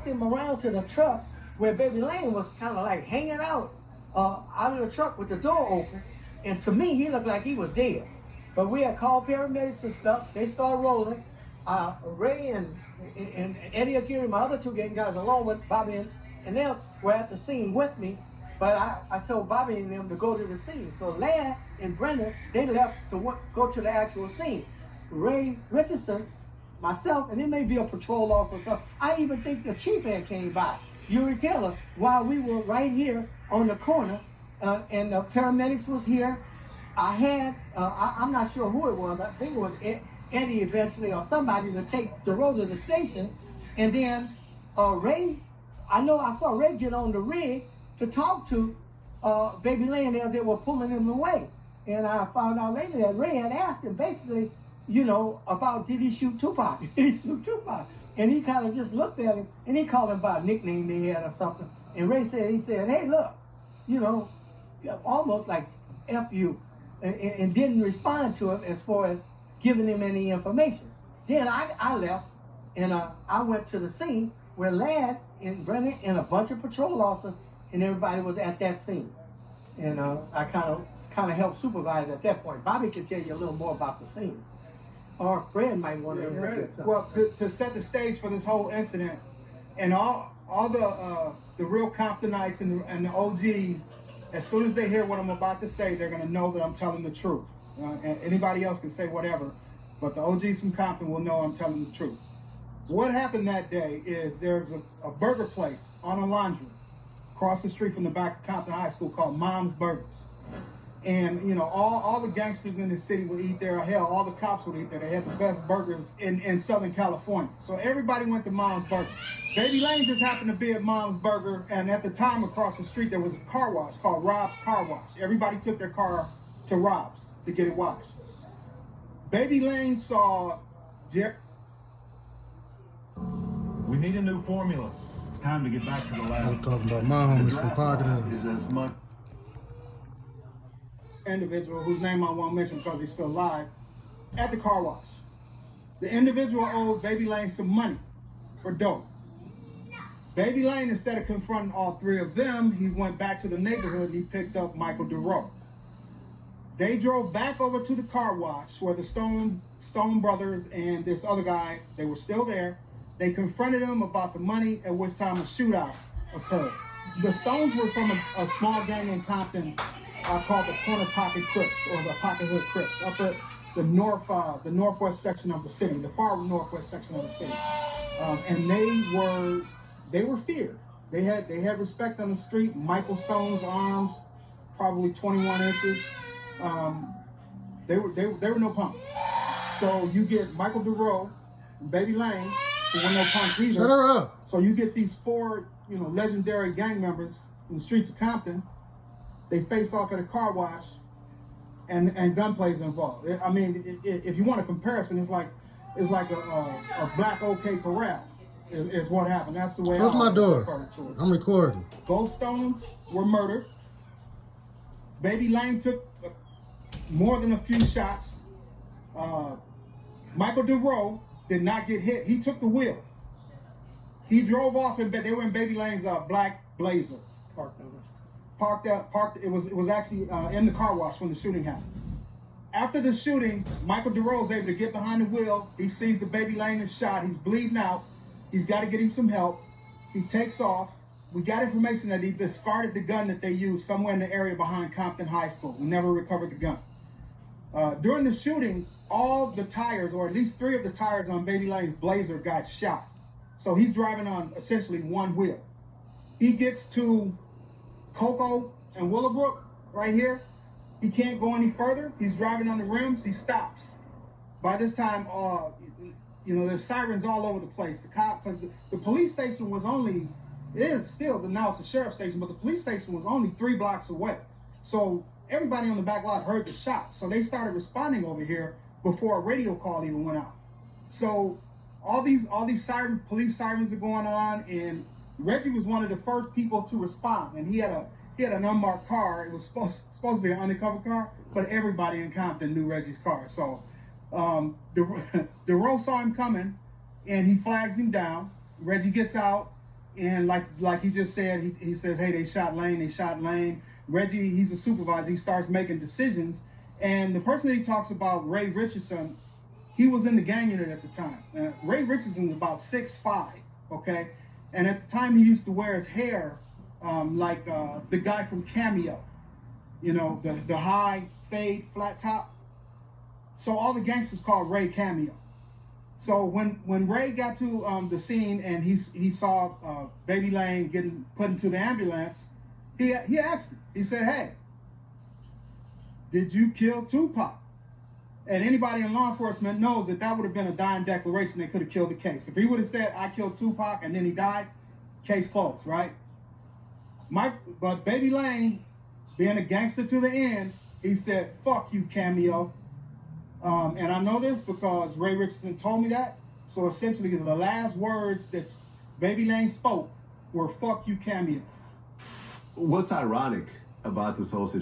walked him around to the truck where Baby Lane was kind of like hanging out of the truck with the door open. And to me, he looked like he was dead. But we had called paramedics and stuff. They started rolling. Ray and Eddie Akiri, my other two gang guys, along with Bobby and them, were at the scene with me. But I told Bobby and them to go to the scene. So Ladd and Brendan, they left to go to the actual scene. Ray Richardson, myself, and it may be a patrol officer or something. I even think the chief had came by, Yuri Keller, while we were right here on the corner, and the paramedics was here. I had, I'm not sure who it was. I think it was Eddie eventually or somebody to take the road to the station. And then Ray, I saw Ray get on the rig to talk to Baby Lane as they were pulling him away. And I found out later that Ray had asked him basically, you know, about did he shoot Tupac? Did he shoot Tupac? And he kind of just looked at him and he called him by a nickname they had or something. And Ray said, hey, look, you know, almost like F you, and didn't respond to him as far as giving him any information. Then I left and I went to the scene where Ladd and Brennan and a bunch of patrol officers and everybody was at that scene. And I kind of helped supervise at that point. Bobby can tell you a little more about the scene. Or Fred might want to interject something. Well, to set the stage for this whole incident, and all the real Comptonites and the OGs, as soon as they hear what I'm about to say, they're going to know that I'm telling the truth. And anybody else can say whatever, but the OGs from Compton will know I'm telling the truth. What happened that day is there's a burger place on a laundry across the street from the back of Compton High School called Mom's Burgers. And, you know, all the gangsters in the city would eat there. Hell, all the cops would eat there. They had the best burgers in Southern California. So everybody went to Mom's Burger. Baby Lane just happened to be at Mom's Burger. And at the time across the street, there was a car wash called Rob's Car Wash. Everybody took their car to Rob's to get it washed. Baby Lane saw We need a new formula. It's time to get back to the lab. I'm talking about my homies from Pocket. Is as much individual whose name I won't mention because he's still alive at the car wash. The individual owed Baby Lane some money for dope. Baby Lane, instead of confronting all three of them, he went back to the neighborhood and he picked up Michael DeRoe. They drove back over to the car wash where the Stone brothers and this other guy, they were still there. They confronted him about the money, at which time a shootout occurred. The Stones were from a small gang in Compton called the Corner Pocket Crips, or the Pocket Hood Crips, up at the northwest section of the city, the far northwest section of the city. And they were feared. They had respect on the street. Michael Stone's arms, probably 21 inches. They were no punks. So you get Michael DeRoe and Baby Lane, who were no punks either. Shut her up. So you get these four, you know, legendary gang members in the streets of Compton. They face off at a car wash, and gunplay's involved. I mean, if you want a comparison, it's like a black OK Corral is what happened. That's the way Close my door. refer to it. I'm recording. Both Stones were murdered. Baby Lane took more than a few shots. Michael DeRoe did not get hit. He took the wheel. He drove off, and they were in Baby Lane's black Blazer. Parked. It was actually in the car wash when the shooting happened. After the shooting, Michael DeRoe is able to get behind the wheel. He sees the Baby Lane is shot. He's bleeding out. He's got to get him some help. He takes off. We got information that he discarded the gun that they used somewhere in the area behind Compton High School. We never recovered the gun. During the shooting, all the tires, or at least 3 of the tires on Baby Lane's Blazer got shot. So he's driving on essentially one wheel. He gets to Cocoa and Willowbrook right here. He can't go any further. He's driving on the rims. He stops. By this time, you know, there's sirens all over the place. Because the police station was only, it is still, but now it's a sheriff's station, but the police station was only 3 blocks away. So everybody on the back lot heard the shots. So they started responding over here before a radio call even went out. So all these police sirens are going on, and Reggie was one of the first people to respond, and he had an unmarked car. It was supposed to be an undercover car, but everybody in Compton knew Reggie's car. So DeRoe saw him coming, and he flags him down. Reggie gets out. And like he just said, he says, hey, they shot Lane. Reggie, he's a supervisor. He starts making decisions. And the person that he talks about, Ray Richardson, he was in the gang unit at the time. Ray Richardson is about 6'5", okay? And at the time, he used to wear his hair like the guy from Cameo. You know, the high fade, flat top. So all the gangsters called Ray Cameo. So when Ray got to the scene and he saw Baby Lane getting put into the ambulance, he asked him. He said, hey, did you kill Tupac? And anybody in law enforcement knows that would have been a dying declaration that could have killed the case. If he would have said, I killed Tupac and then he died, case closed, right? But Baby Lane, being a gangster to the end, he said, fuck you, Cameo. And I know this because Ray Richardson told me that. So essentially, the last words that Baby Lane spoke were "fuck you, Cameo." What's ironic about this whole situation?